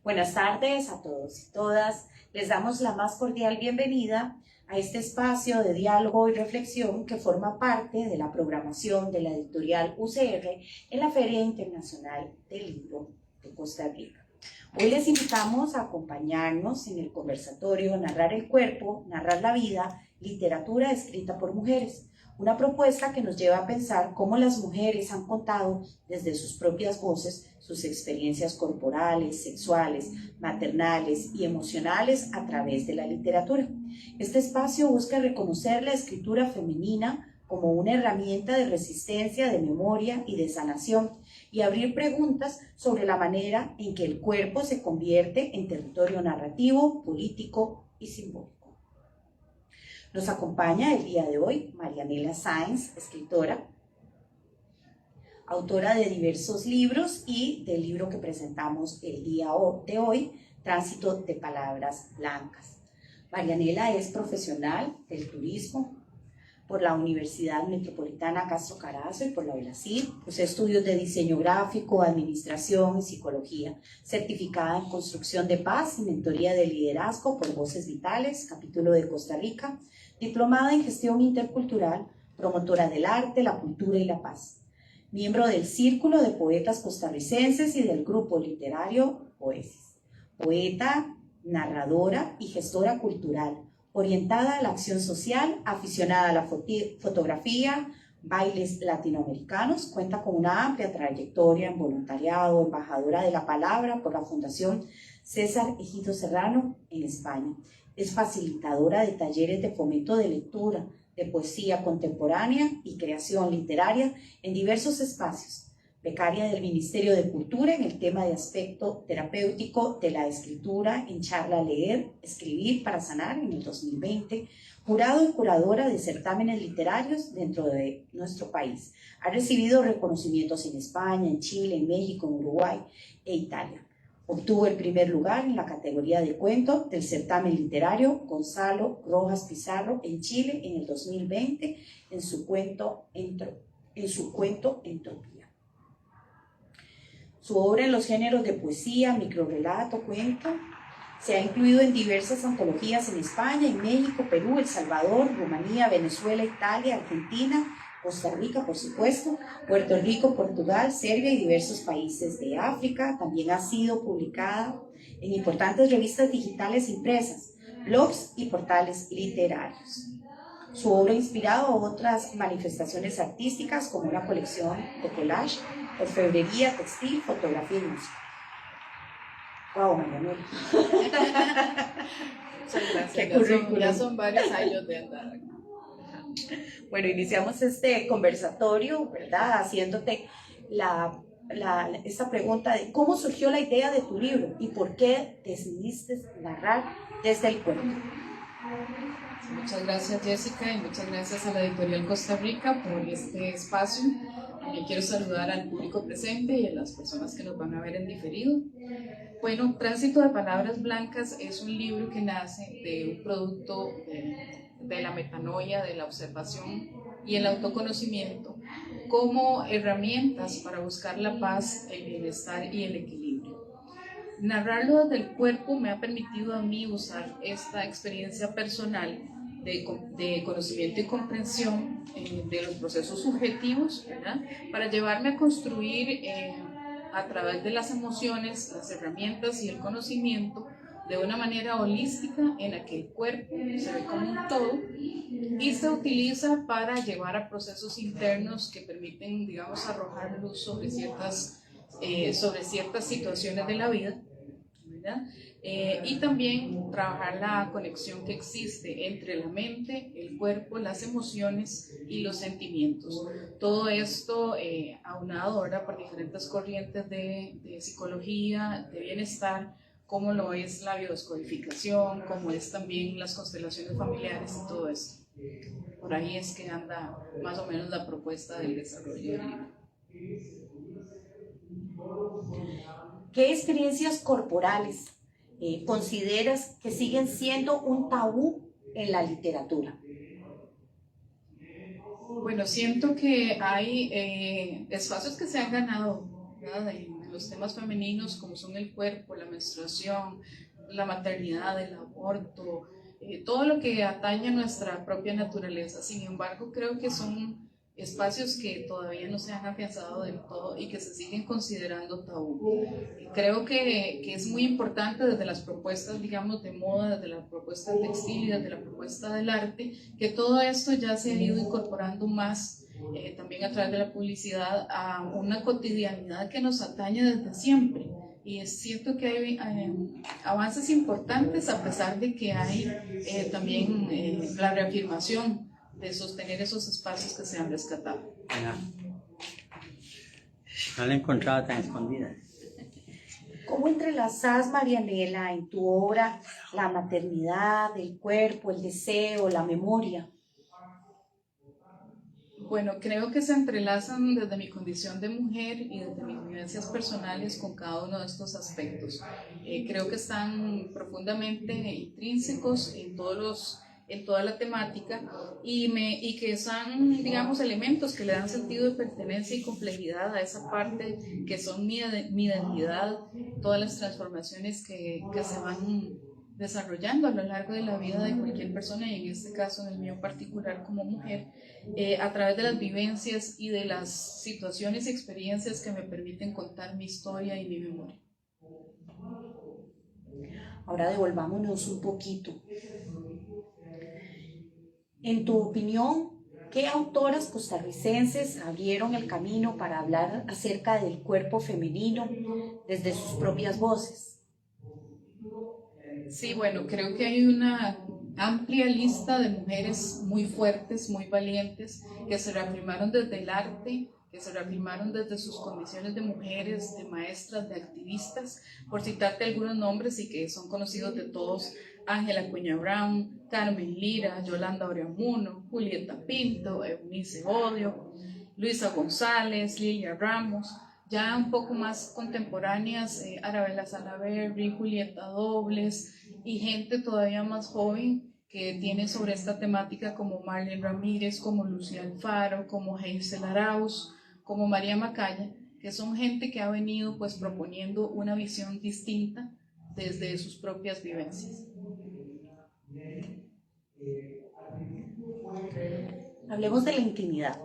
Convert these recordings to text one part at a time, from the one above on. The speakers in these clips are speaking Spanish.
Buenas tardes a todos y todas. Les damos la más cordial bienvenida a este espacio de diálogo y reflexión que forma parte de la programación de la editorial UCR en la Feria Internacional del Libro de Costa Rica. Hoy les invitamos a acompañarnos en el conversatorio Narrar el Cuerpo, Narrar la Vida, literatura escrita por mujeres. Una propuesta que nos lleva a pensar cómo las mujeres han contado desde sus propias voces sus experiencias corporales, sexuales, maternales y emocionales a través de la literatura. Este espacio busca reconocer la escritura femenina como una herramienta de resistencia, de memoria y de sanación, y abrir preguntas sobre la manera en que el cuerpo se convierte en territorio narrativo, político y simbólico. Nos acompaña el día de hoy Marianela Sáenz, escritora, autora de diversos libros y del libro que presentamos el día de hoy, Tránsito de Palabras Blancas. Marianela es profesional del turismo por la Universidad Metropolitana Castro Carazo y por la ULACID, posee estudios de diseño gráfico, administración y psicología, certificada en construcción de paz y mentoría de liderazgo por Voces Vitales, capítulo de Costa Rica, diplomada en gestión intercultural, promotora del arte, la cultura y la paz, miembro del Círculo de Poetas Costarricenses y del grupo literario Poesis, poeta, narradora y gestora cultural, orientada a la acción social, aficionada a la fotografía, bailes latinoamericanos, cuenta con una amplia trayectoria en voluntariado, embajadora de la palabra por la Fundación César Ejido Serrano en España. Es facilitadora de talleres de fomento de lectura, de poesía contemporánea y creación literaria en diversos espacios. Becaria del Ministerio de Cultura en el tema de aspecto terapéutico de la escritura en charla Leer, Escribir para Sanar en el 2020, jurado y curadora de certámenes literarios dentro de nuestro país. Ha recibido reconocimientos en España, en Chile, en México, en Uruguay e Italia. Obtuvo el primer lugar en la categoría de cuento del certamen literario Gonzalo Rojas Pizarro en Chile en el 2020 en su cuento Entropía. Su obra en los géneros de poesía, microrrelato, cuento, se ha incluido en diversas antologías en España, en México, Perú, El Salvador, Rumanía, Venezuela, Italia, Argentina, Costa Rica, por supuesto, Puerto Rico, Portugal, Serbia y diversos países de África. También ha sido publicada en importantes revistas digitales impresas, blogs y portales literarios. Su obra ha inspirado a otras manifestaciones artísticas como una colección de collage, orfebrería, textil, fotografía y música. ¡Wow, Marianela! Muchas gracias. ¡Qué currículum! Ya son varios años de andar. Bueno, iniciamos este conversatorio, ¿verdad? Haciéndote esta pregunta de cómo surgió la idea de tu libro y por qué decidiste narrar desde el cuerpo. Muchas gracias, Jessica, y muchas gracias a la Editorial Costa Rica por este espacio. También quiero saludar al público presente y a las personas que nos van a ver en diferido. Bueno, Tránsito de Palabras Blancas es un libro que nace de un producto de la metanoia, de la observación y el autoconocimiento como herramientas para buscar la paz, el bienestar y el equilibrio. Narrarlo desde el cuerpo me ha permitido a mí usar esta experiencia personal de conocimiento y comprensión de los procesos subjetivos, ¿verdad? Para llevarme a construir a través de las emociones, las herramientas y el conocimiento de una manera holística en la que el cuerpo se ve como un todo y se utiliza para llevar a procesos internos que permiten, digamos, arrojar luz sobre ciertas situaciones de la vida, ¿verdad? Y también trabajar la conexión que existe entre la mente, el cuerpo, las emociones y los sentimientos. Todo esto aunado ahora por diferentes corrientes de psicología, de bienestar, como lo es la biodescodificación, como es también las constelaciones familiares y todo esto. Por ahí es que anda más o menos la propuesta del desarrollo del libro. ¿Qué experiencias corporales consideras que siguen siendo un tabú en la literatura? Bueno, siento que hay espacios que se han ganado, ¿verdad?, en los temas femeninos como son el cuerpo, la menstruación, la maternidad, el aborto, todo lo que atañe a nuestra propia naturaleza. Sin embargo, creo que son espacios que todavía no se han afianzado del todo y que se siguen considerando tabú. Creo que es muy importante desde las propuestas, digamos, de moda, desde la propuesta textil y desde la propuesta del arte, que todo esto ya se ha ido incorporando más, también a través de la publicidad, a una cotidianidad que nos atañe desde siempre. Y es cierto que hay avances importantes a pesar de que hay también la reafirmación de sostener esos espacios que se han rescatado. No la he encontrado tan escondida. ¿Cómo entrelazas, Marianela, en tu obra la maternidad, el cuerpo, el deseo, la memoria? Bueno, creo que se entrelazan desde mi condición de mujer y desde mis vivencias personales con cada uno de estos aspectos. Creo que están profundamente intrínsecos en toda la temática y que son, digamos, elementos que le dan sentido de pertenencia y complejidad a esa parte que son mi identidad, todas las transformaciones que se van desarrollando a lo largo de la vida de cualquier persona y en este caso en el mío particular como mujer, a través de las vivencias y de las situaciones y experiencias que me permiten contar mi historia y mi memoria. Ahora devolvámonos un poquito. En tu opinión, ¿qué autoras costarricenses abrieron el camino para hablar acerca del cuerpo femenino desde sus propias voces? Sí, bueno, creo que hay una amplia lista de mujeres muy fuertes, muy valientes, que se reafirmaron desde el arte, que se reafirmaron desde sus condiciones de mujeres, de maestras, de activistas, por citarte algunos nombres y que son conocidos de todos: Ángela Cuña Brown, Carmen Lira, Yolanda Oreamuno, Julieta Pinto, Eunice Odio, Luisa González, Lilia Ramos. Ya un poco más contemporáneas, Arabella Salaverry, Julieta Dobles y gente todavía más joven que tiene sobre esta temática como Marlene Ramírez, como Lucía Alfaro, como Hazel Arauz, como María Macaya, que son gente que ha venido pues proponiendo una visión distinta desde sus propias vivencias. Hablemos de la intimidad.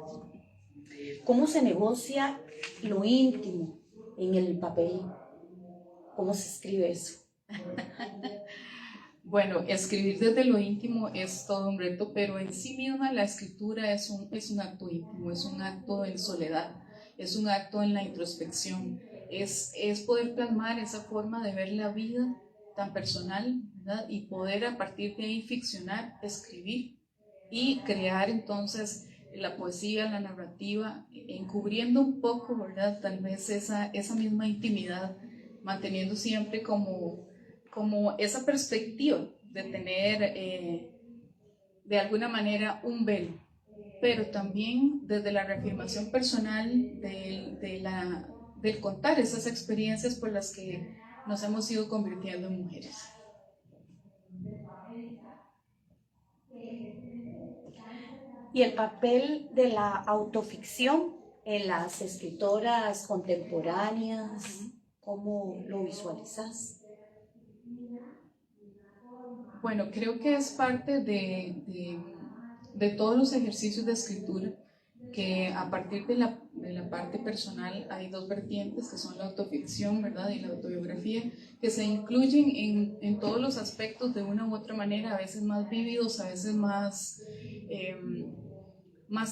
¿Cómo se negocia lo íntimo en el papel? ¿Cómo se escribe eso? Bueno, escribir desde lo íntimo es todo un reto, pero en sí misma la escritura es un acto íntimo, es un acto en soledad, es un acto en la introspección, es poder plasmar esa forma de ver la vida tan personal, ¿verdad? Y poder a partir de ahí ficcionar, escribir y crear entonces la poesía, la narrativa, encubriendo un poco, ¿verdad? Tal vez esa misma intimidad, manteniendo siempre como esa perspectiva de tener de alguna manera un velo, pero también desde la reafirmación personal del contar esas experiencias por las que nos hemos ido convirtiendo en mujeres. Y el papel de la autoficción en las escritoras contemporáneas, ¿cómo lo visualizas? Bueno, creo que es parte de todos los ejercicios de escritura, que a partir de la parte personal hay dos vertientes que son la autoficción, ¿verdad? Y la autobiografía, que se incluyen en todos los aspectos de una u otra manera, a veces más vívidos, a veces más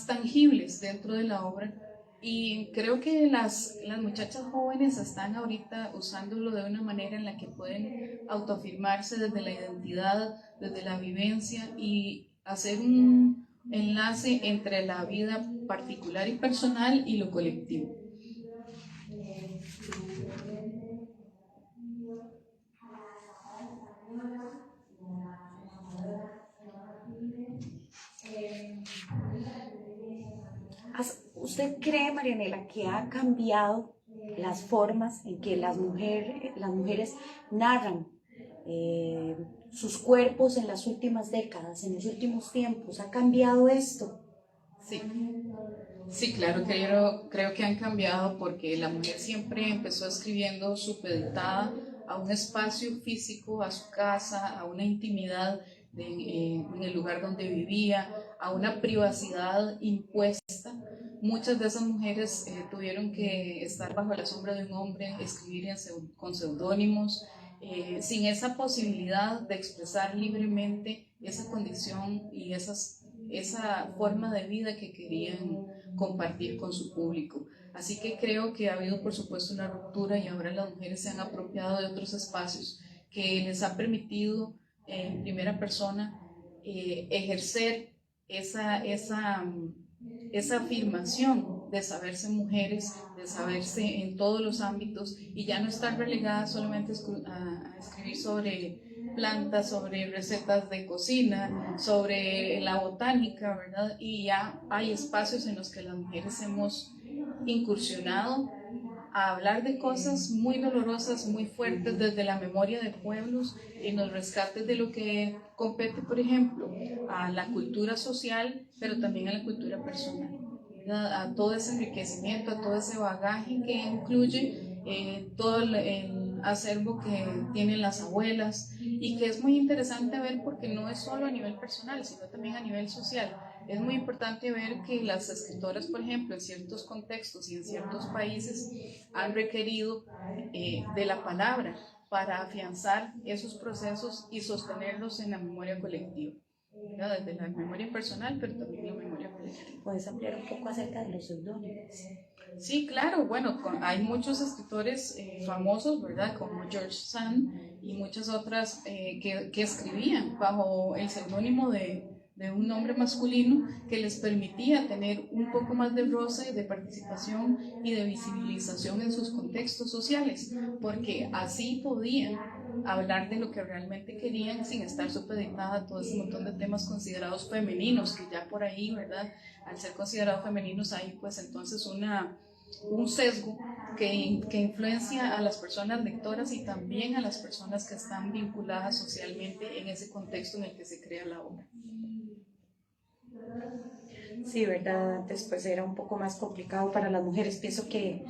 tangibles dentro de la obra. Y creo que las muchachas jóvenes están ahorita usándolo de una manera en la que pueden autoafirmarse desde la identidad, desde la vivencia y hacer un enlace entre la vida particular y personal y lo colectivo. ¿Usted cree, Marianela, que ha cambiado las formas en que las mujeres narran sus cuerpos en las últimas décadas, en los últimos tiempos? ¿Ha cambiado esto? Sí, Sí, claro que creo que han cambiado porque la mujer siempre empezó escribiendo supeditada a un espacio físico, a su casa, a una intimidad en el lugar donde vivía, a una privacidad impuesta. Muchas de esas mujeres tuvieron que estar bajo la sombra de un hombre, escribir con seudónimos, sin esa posibilidad de expresar libremente esa condición y esa forma de vida que querían compartir con su público. Así que creo que ha habido por supuesto una ruptura y ahora las mujeres se han apropiado de otros espacios que les ha permitido en primera persona ejercer esa afirmación de saberse mujeres, de saberse en todos los ámbitos y ya no estar relegadas solamente a escribir sobre plantas, sobre recetas de cocina, sobre la botánica, ¿verdad? Y ya hay espacios en los que las mujeres hemos incursionado a hablar de cosas muy dolorosas, muy fuertes desde la memoria de pueblos, en los rescates de lo que compete, por ejemplo, a la cultura social, pero también a la cultura personal, ¿verdad? A todo ese enriquecimiento, a todo ese bagaje que incluye todo el acervo que tienen las abuelas y que es muy interesante ver porque no es solo a nivel personal, sino también a nivel social. Es muy importante ver que las escritoras, por ejemplo, en ciertos contextos y en ciertos países han requerido de la palabra para afianzar esos procesos y sostenerlos en la memoria colectiva, ¿verdad? Desde la memoria personal, pero también la memoria colectiva. ¿Puedes ampliar un poco acerca de los seudónimos? Sí, claro, bueno, hay muchos escritores famosos, ¿verdad? Como George Sand y muchas otras que escribían bajo el seudónimo de un nombre masculino que les permitía tener un poco más de roce, de participación y de visibilización en sus contextos sociales, porque así podían hablar de lo que realmente querían sin estar supeditada a todo ese montón de temas considerados femeninos, que ya por ahí, ¿verdad? Al ser considerados femeninos hay pues entonces un sesgo que influencia a las personas lectoras y también a las personas que están vinculadas socialmente en ese contexto en el que se crea la obra. Sí, ¿verdad? Antes pues era un poco más complicado para las mujeres. Pienso que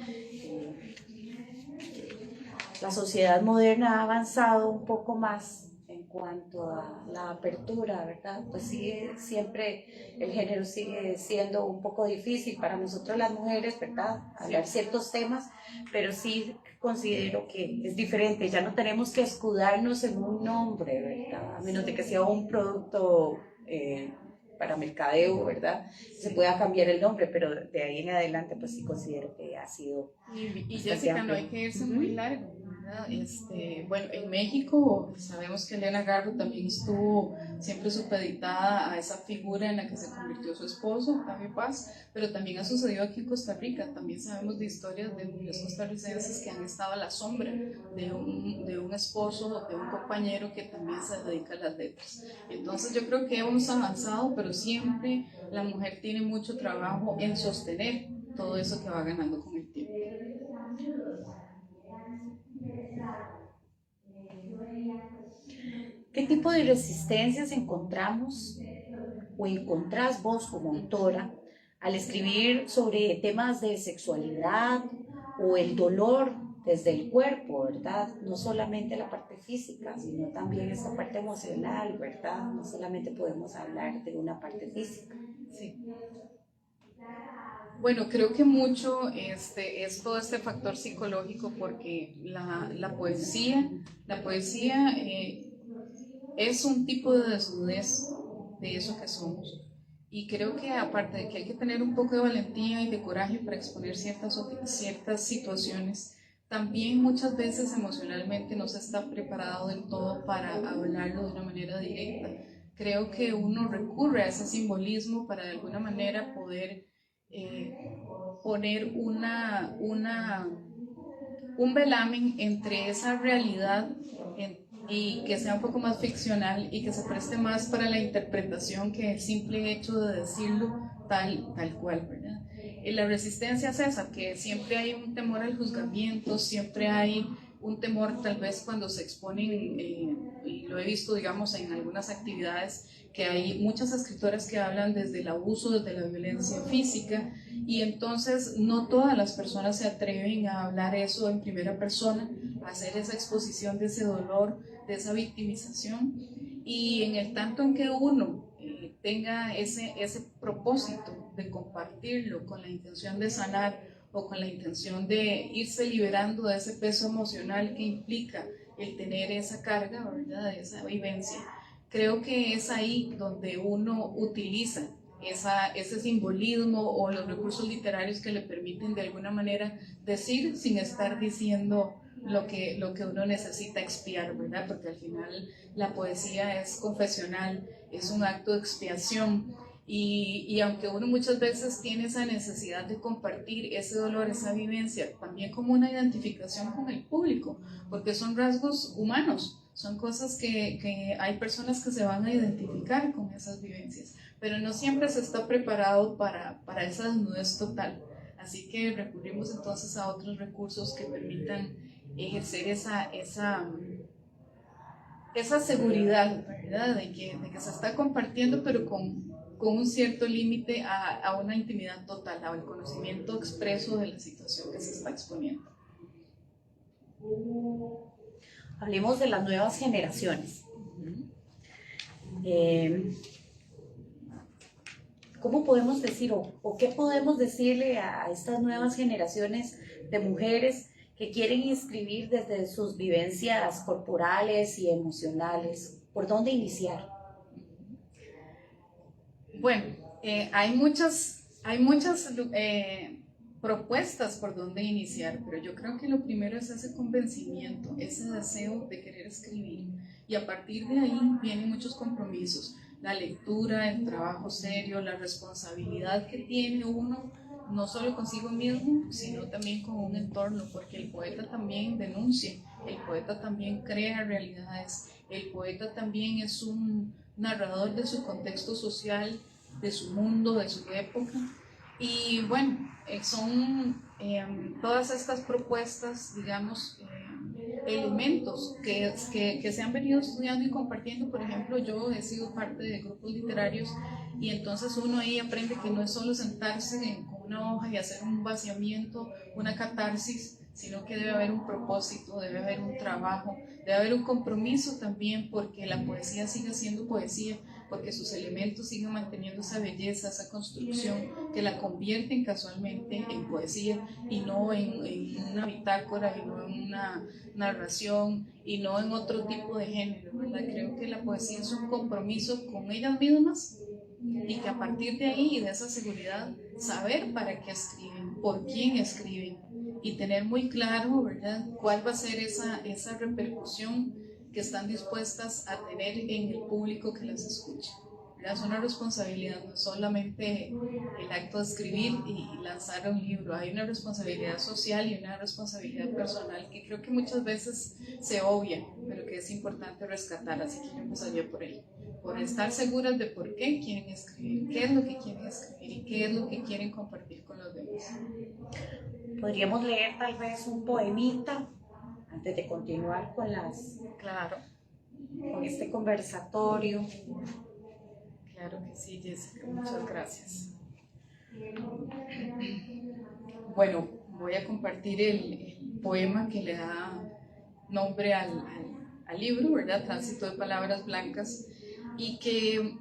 la sociedad moderna ha avanzado un poco más en cuanto a la apertura, ¿verdad? Pues sigue siempre, el género sigue siendo un poco difícil para nosotros las mujeres, ¿verdad? Hablar ciertos temas, pero sí considero que es diferente, ya no tenemos que escudarnos en un nombre, ¿verdad? A menos de que sea un producto para mercadeo, ¿verdad? Se pueda cambiar el nombre, pero de ahí en adelante pues sí considero que ha sido y Jessica, no hay que irse muy largo, ¿verdad? Bueno, en México sabemos que Elena Garro también estuvo siempre supeditada a esa figura en la que se convirtió su esposo, Octavio Paz, pero también ha sucedido aquí en Costa Rica. También sabemos de historias de mujeres costarricenses que han estado a la sombra de un esposo, de un compañero que también se dedica a las letras. Entonces yo creo que hemos avanzado, pero siempre la mujer tiene mucho trabajo en sostener todo eso que va ganando con el tiempo. ¿Qué tipo de resistencias encontramos o encontrás vos como autora al escribir sobre temas de sexualidad o el dolor desde el cuerpo, ¿verdad? No solamente la parte física, sino también esta parte emocional, ¿verdad? No solamente podemos hablar de una parte física. Sí. Bueno, creo que mucho es todo este factor psicológico porque la poesía es un tipo de desnudez de eso que somos. Y creo que aparte de que hay que tener un poco de valentía y de coraje para exponer ciertas situaciones, también muchas veces emocionalmente no se está preparado del todo para hablarlo de una manera directa. Creo que uno recurre a ese simbolismo para de alguna manera poder poner un velamen entre esa realidad y que sea un poco más ficcional y que se preste más para la interpretación que el simple hecho de decirlo tal cual, ¿verdad? La resistencia es esa, que siempre hay un temor al juzgamiento, siempre hay un temor tal vez cuando se exponen, y lo he visto digamos en algunas actividades, que hay muchas escritoras que hablan desde el abuso, desde la violencia física y entonces no todas las personas se atreven a hablar eso en primera persona, a hacer esa exposición de ese dolor, de esa victimización, y en el tanto en que uno tenga ese propósito de compartirlo con la intención de sanar o con la intención de irse liberando de ese peso emocional que implica el tener esa carga, ¿verdad?, esa vivencia, creo que es ahí donde uno utiliza ese simbolismo o los recursos literarios que le permiten de alguna manera decir sin estar diciendo lo que uno necesita expiar, ¿verdad? Porque al final la poesía es confesional, es un acto de expiación, y aunque uno muchas veces tiene esa necesidad de compartir ese dolor, esa vivencia, también como una identificación con el público, porque son rasgos humanos, son cosas que hay personas que se van a identificar con esas vivencias, pero no siempre se está preparado para esa desnudez total. Así que recurrimos entonces a otros recursos que permitan ejercer esa seguridad, ¿verdad?, de que se está compartiendo, pero con un cierto límite a una intimidad total, al conocimiento expreso de la situación que se está exponiendo. Hablemos de las nuevas generaciones. ¿Cómo podemos decir o qué podemos decirle a estas nuevas generaciones de mujeres que quieren escribir desde sus vivencias corporales y emocionales? ¿Por dónde iniciar? Bueno, hay muchas propuestas por dónde iniciar, pero yo creo que lo primero es ese convencimiento, ese deseo de querer escribir, y a partir de ahí vienen muchos compromisos, la lectura, el trabajo serio, la responsabilidad que tiene uno, no solo consigo mismo, sino también con un entorno, porque el poeta también denuncia, el poeta también crea realidades, el poeta también es un narrador de su contexto social, de su mundo, de su época. Y bueno, son todas estas propuestas, digamos, elementos que se han venido estudiando y compartiendo. Por ejemplo, yo he sido parte de grupos literarios, y entonces uno ahí aprende que no es solo sentarse con una hoja y hacer un vaciamiento, una catarsis, sino que debe haber un propósito, debe haber un trabajo, debe haber un compromiso también, porque la poesía siga siendo poesía, porque sus elementos siguen manteniendo esa belleza, esa construcción que la convierten casualmente en poesía, y no en una bitácora, y no en una narración, y no en otro tipo de género, ¿verdad? Creo que la poesía es un compromiso con ellas mismas, y que a partir de ahí, de esa seguridad, saber para qué escriben, por quién escriben, y tener muy claro, ¿verdad?, cuál va a ser esa repercusión que están dispuestas a tener en el público que las escucha. Es una responsabilidad, no solamente el acto de escribir y lanzar un libro, hay una responsabilidad social y una responsabilidad personal que creo que muchas veces se obvia, pero que es importante rescatar, así que yo empezaría por ahí, por estar seguras de por qué quieren escribir, qué es lo que quieren escribir y qué es lo que quieren compartir con los demás. Podríamos leer tal vez un poemita antes de continuar con Claro. Con este conversatorio. Claro que sí, Jessica, muchas gracias. Bueno, voy a compartir el poema que le da nombre al libro, ¿verdad? Tránsito de palabras blancas, y que,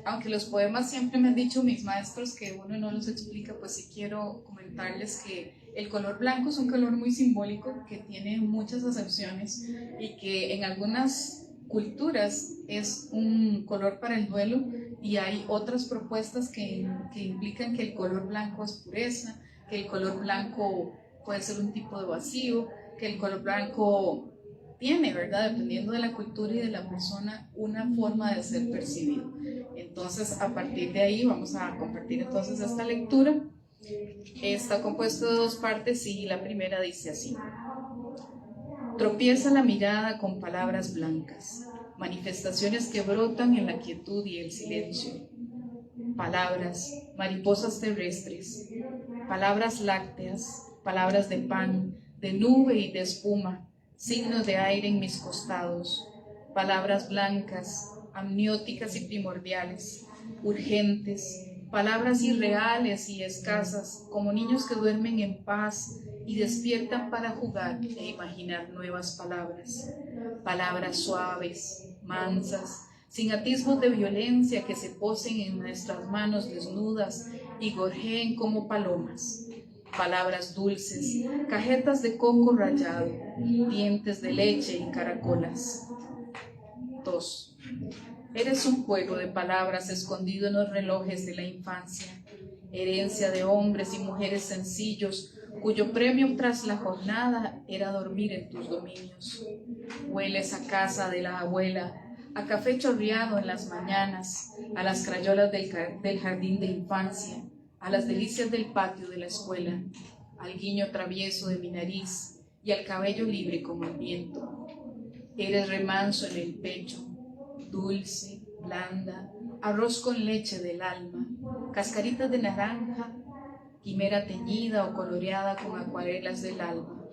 aunque los poemas siempre me han dicho mis maestros que uno no los explica, pues sí quiero comentarles que el color blanco es un color muy simbólico que tiene muchas acepciones, y que en algunas culturas es un color para el duelo, y hay otras propuestas que implican que el color blanco es pureza, que el color blanco puede ser un tipo de vacío, que el color blanco tiene, ¿verdad?, dependiendo de la cultura y de la persona, una forma de ser percibido. Entonces, a partir de ahí vamos a compartir entonces esta lectura. Está compuesto de dos partes, y la primera dice así: tropieza la mirada con palabras blancas, manifestaciones que brotan en la quietud y el silencio. Palabras, mariposas terrestres, palabras lácteas, palabras de pan, de nube y de espuma, signos de aire en mis costados, palabras blancas, amnióticas y primordiales, urgentes, palabras irreales y escasas, como niños que duermen en paz y despiertan para jugar e imaginar nuevas palabras, palabras suaves, mansas, sin atisbos de violencia que se posen en nuestras manos desnudas y gorjeen como palomas, palabras dulces, cajetas de coco rallado, dientes de leche y caracolas. 2. Eres un juego de palabras escondido en los relojes de la infancia, herencia de hombres y mujeres sencillos, cuyo premio tras la jornada era dormir en tus dominios. Hueles a casa de la abuela, a café chorreado en las mañanas, a las crayolas del jardín de infancia, a las delicias del patio de la escuela, al guiño travieso de mi nariz y al cabello libre como el viento. Eres remanso en el pecho, dulce, blanda, arroz con leche del alma, cascaritas de naranja, quimera teñida o coloreada con acuarelas del alma.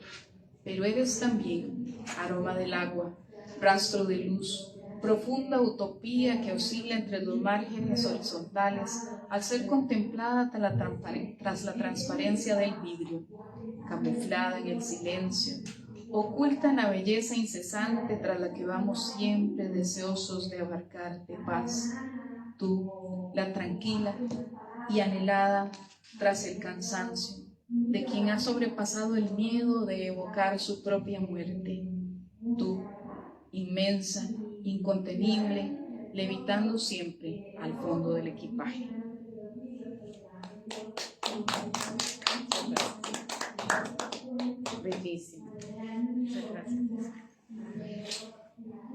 Pero eres también aroma del agua, rastro de luz, profunda utopía que oscila entre los márgenes horizontales al ser contemplada tras la transparencia del vidrio, camuflada en el silencio, oculta en la belleza incesante tras la que vamos siempre deseosos de abarcarte paz. Tú, la tranquila y anhelada tras el cansancio, de quien ha sobrepasado el miedo de evocar su propia muerte. Tú, inmensa, incontenible, levitando siempre al fondo del equipaje. Bellísimo. Muchas gracias.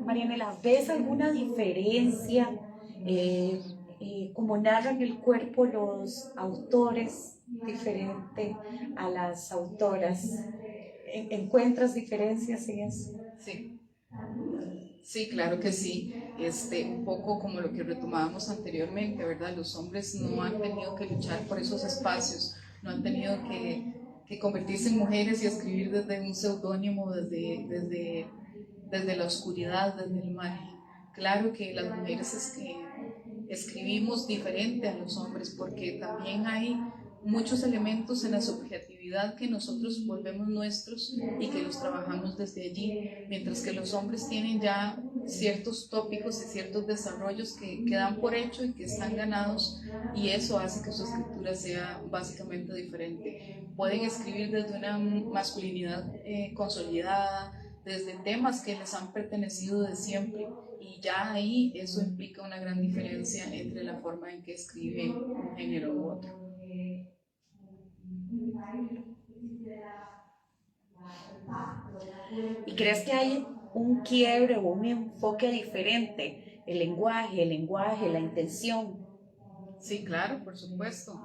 Marianela, ¿ves alguna diferencia como narran el cuerpo los autores diferente a las autoras? ¿Encuentras diferencias en eso? Sí. Sí, claro que sí. Un poco como lo que retomábamos anteriormente, ¿verdad? Los hombres no han tenido que luchar por esos espacios, no han tenido que convertirse en mujeres y escribir desde un seudónimo, desde la oscuridad, desde el margen. Claro que las mujeres escribimos diferente a los hombres porque también hay muchos elementos en la subjetividad que nosotros volvemos nuestros y que los trabajamos desde allí, mientras que los hombres tienen ya ciertos tópicos y ciertos desarrollos que dan por hecho y que están ganados, y eso hace que su escritura sea básicamente diferente. Pueden escribir desde una masculinidad consolidada, desde temas que les han pertenecido de siempre, y ya ahí eso implica una gran diferencia entre la forma en que escribe un género u otro. ¿Y crees que hay un quiebre o un enfoque diferente? El lenguaje, la intención. Sí, claro, por supuesto.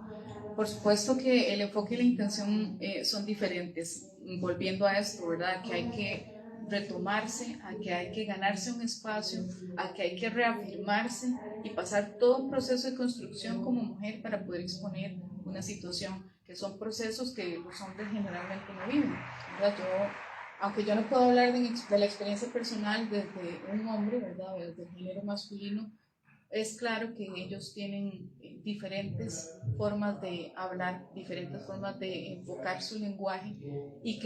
Por supuesto que el enfoque y la intención son diferentes. Volviendo a esto, ¿verdad? Que hay que retomarse, a que hay que ganarse un espacio, a que hay que reafirmarse y pasar todo un proceso de construcción como mujer para poder exponer una situación, que son procesos que los hombres generalmente no viven, ¿verdad? Aunque yo no puedo hablar de la experiencia personal desde un hombre, ¿verdad? Desde el género masculino, es claro que ellos tienen diferentes formas de hablar, diferentes formas de enfocar su lenguaje, y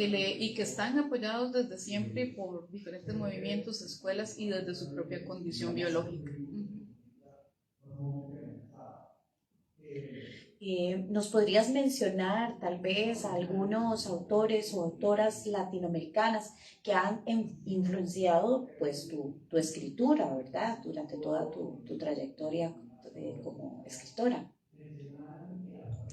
que están apoyados desde siempre por diferentes movimientos, escuelas y desde su propia condición biológica. ¿Nos podrías mencionar tal vez a algunos autores o autoras latinoamericanas que han influenciado pues tu escritura, ¿verdad? Durante toda tu trayectoria como escritora?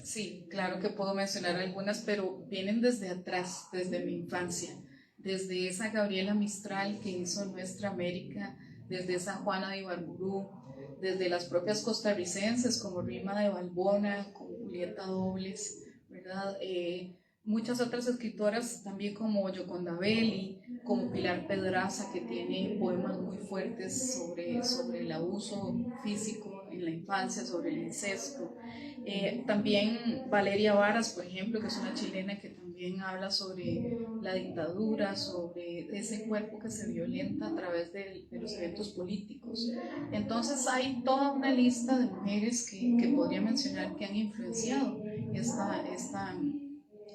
Sí, claro que puedo mencionar algunas, pero vienen desde atrás, desde mi infancia, desde esa Gabriela Mistral que hizo Nuestra América, desde esa Juana de Ibarburu, desde las propias costarricenses como Rima de Balbona, como Julieta Dobles, ¿verdad? Muchas otras escritoras también como Yoconda Belli, como Pilar Pedraza, que tiene poemas muy fuertes sobre el abuso físico en la infancia, sobre el incesto. También Valeria Varas, por ejemplo, que es una chilena que también también habla sobre la dictadura, sobre ese cuerpo que se violenta a través de los eventos políticos. Entonces hay toda una lista de mujeres que podría mencionar que han influenciado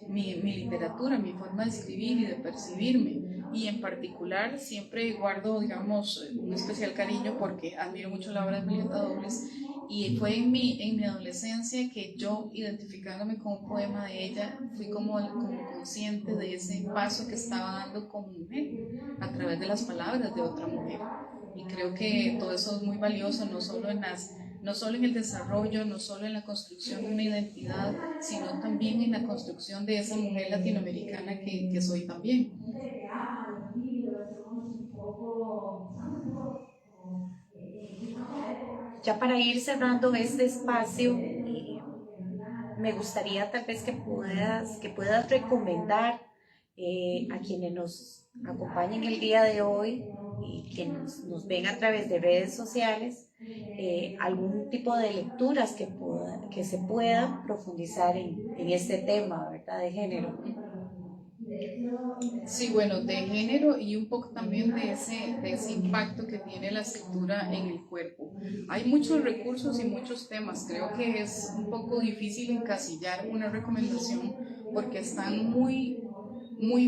mi literatura, mi forma de escribir y de percibirme. Y en particular siempre guardo, digamos, un especial cariño porque admiro mucho la obra de Julieta Dobles, y fue en mi adolescencia que yo, identificándome con un poema de ella, fui como consciente de ese paso que estaba dando como mujer a través de las palabras de otra mujer. Y creo que todo eso es muy valioso, no solo en el desarrollo, no solo en la construcción de una identidad, sino también en la construcción de esa mujer latinoamericana que soy también. Ya para ir cerrando este espacio, me gustaría tal vez que puedas recomendar a quienes nos acompañen el día de hoy y quienes nos ven a través de redes sociales, algún tipo de lecturas que se puedan profundizar en este tema, ¿verdad?, de género. Sí, bueno, de género y un poco también de ese impacto que tiene la escritura en el cuerpo. Hay muchos recursos y muchos temas. Creo que es un poco difícil encasillar una recomendación porque están muy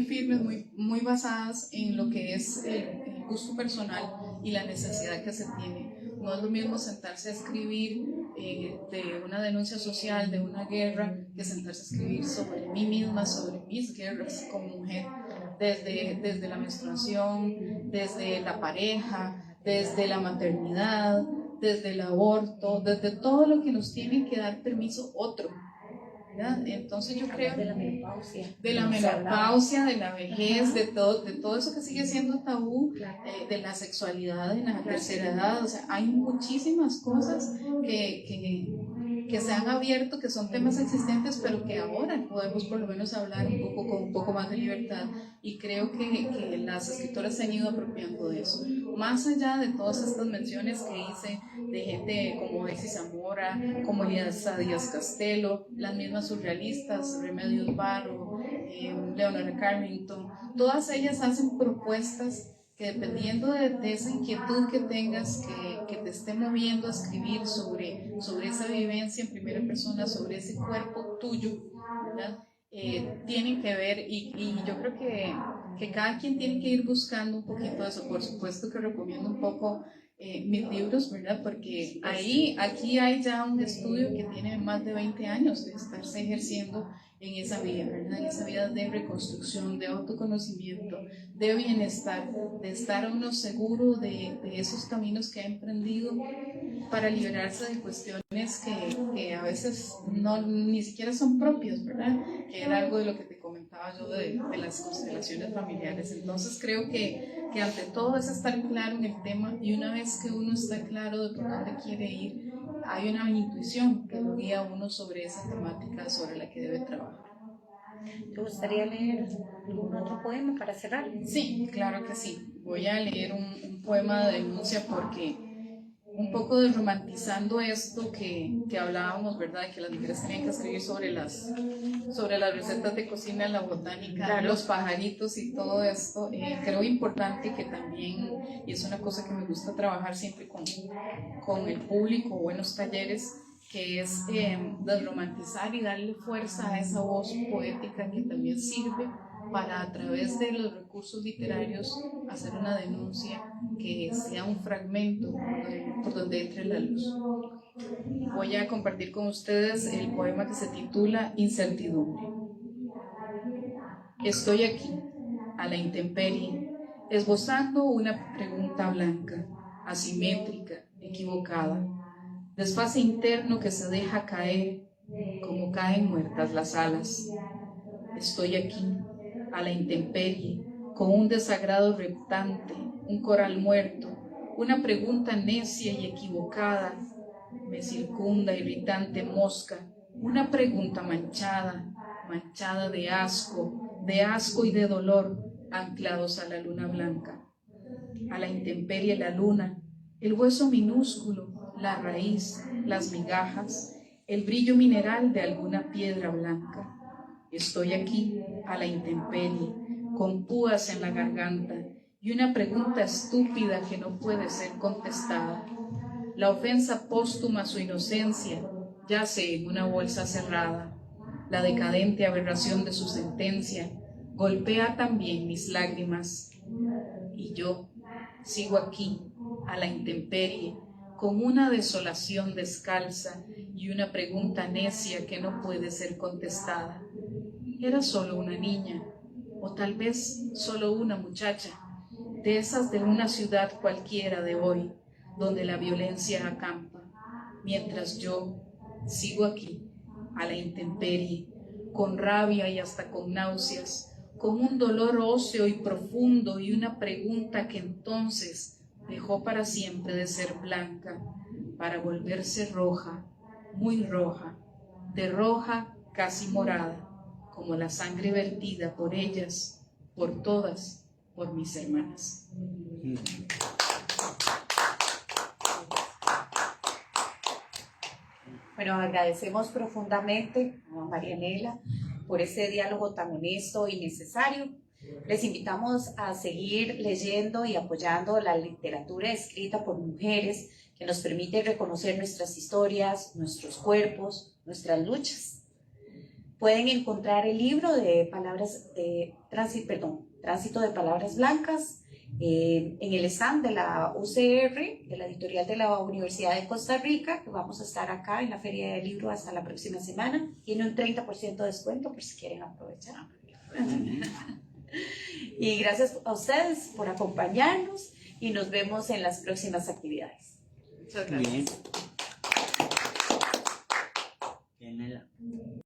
firmes, muy basadas en lo que es el gusto personal y la necesidad que se tiene. No es lo mismo sentarse a escribir de una denuncia social, de una guerra, que sentarse a escribir sobre mí misma, sobre mis guerras como mujer, desde la menstruación, desde la pareja, desde la maternidad, desde el aborto, desde todo lo que nos tiene que dar permiso otro. ¿verdad? Entonces yo creo de la menopausia, de la vejez, de todo eso que sigue siendo tabú, de la sexualidad en la tercera edad. O sea, hay muchísimas cosas que se han abierto, que son temas existentes, pero que ahora podemos por lo menos hablar con un poco más de libertad, y creo que las escritoras se han ido apropiando de eso. Más allá de todas estas menciones que hice de gente como Daisy Zamora, como Elisa Díaz Castelo, las mismas surrealistas, Remedios Varo, Leonora Carrington, todas ellas hacen propuestas que dependiendo de esa inquietud que tengas, que te esté moviendo a escribir sobre esa vivencia en primera persona, sobre ese cuerpo tuyo, ¿verdad? Tienen que ver, y yo creo que cada quien tiene que ir buscando un poquito de eso. Por supuesto que recomiendo un poco mis libros, ¿verdad? Porque aquí hay ya un estudio que tiene más de 20 años de estarse ejerciendo en esa vía, ¿verdad? En esa vía de reconstrucción, de autoconocimiento, de bienestar, de estar uno seguro de esos caminos que ha emprendido para liberarse de cuestiones que a veces ni siquiera son propias, ¿verdad? Que era algo de lo que te comentaba yo de las constelaciones familiares. Entonces creo que ante todo es estar claro en el tema, y una vez que uno está claro de por dónde quiere ir, hay una intuición que lo guía a uno sobre esa temática sobre la que debe trabajar. ¿Te gustaría leer algún otro poema para cerrar? Sí, claro que sí. Voy a leer un poema de denuncia porque un poco desromantizando esto que hablábamos, ¿verdad? Que las mujeres tenían que escribir sobre las recetas de cocina, la botánica, claro, los pajaritos y todo esto. Creo importante que también, y es una cosa que me gusta trabajar siempre con el público o en los talleres, que es desromantizar y darle fuerza a esa voz poética que también sirve para, a través de los recursos literarios, hacer una denuncia que sea un fragmento por donde entre la luz. Voy a compartir con ustedes el poema que se titula Incertidumbre. Estoy aquí, a la intemperie, esbozando una pregunta blanca, asimétrica, equivocada, desfase interno que se deja caer como caen muertas las alas. Estoy aquí, a la intemperie, con un desagrado reptante, un coral muerto, una pregunta necia y equivocada, me circunda irritante mosca, una pregunta manchada de asco y de dolor, anclados a la luna blanca. A la intemperie la luna, el hueso minúsculo, la raíz, las migajas, el brillo mineral de alguna piedra blanca. Estoy aquí, a la intemperie, con púas en la garganta y una pregunta estúpida que no puede ser contestada. La ofensa póstuma a su inocencia yace en una bolsa cerrada. La decadente aberración de su sentencia golpea también mis lágrimas. Y yo sigo aquí, a la intemperie, con una desolación descalza y una pregunta necia que no puede ser contestada. Era solo una niña, o tal vez solo una muchacha, de esas de una ciudad cualquiera de hoy, donde la violencia acampa, mientras yo sigo aquí, a la intemperie, con rabia y hasta con náuseas, con un dolor óseo y profundo y una pregunta que entonces dejó para siempre de ser blanca, para volverse roja, muy roja, de roja casi morada, como la sangre vertida por ellas, por todas, por mis hermanas. Bueno, agradecemos profundamente a Marianela por ese diálogo tan honesto y necesario. Les invitamos a seguir leyendo y apoyando la literatura escrita por mujeres que nos permite reconocer nuestras historias, nuestros cuerpos, nuestras luchas. Pueden encontrar el libro de Tránsito de Palabras Blancas en el stand de la UCR, de la editorial de la Universidad de Costa Rica, que vamos a estar acá en la Feria del Libro hasta la próxima semana. Tiene un 30% de descuento por si quieren aprovechar. Y gracias a ustedes por acompañarnos y nos vemos en las próximas actividades. Muchas gracias. Bien.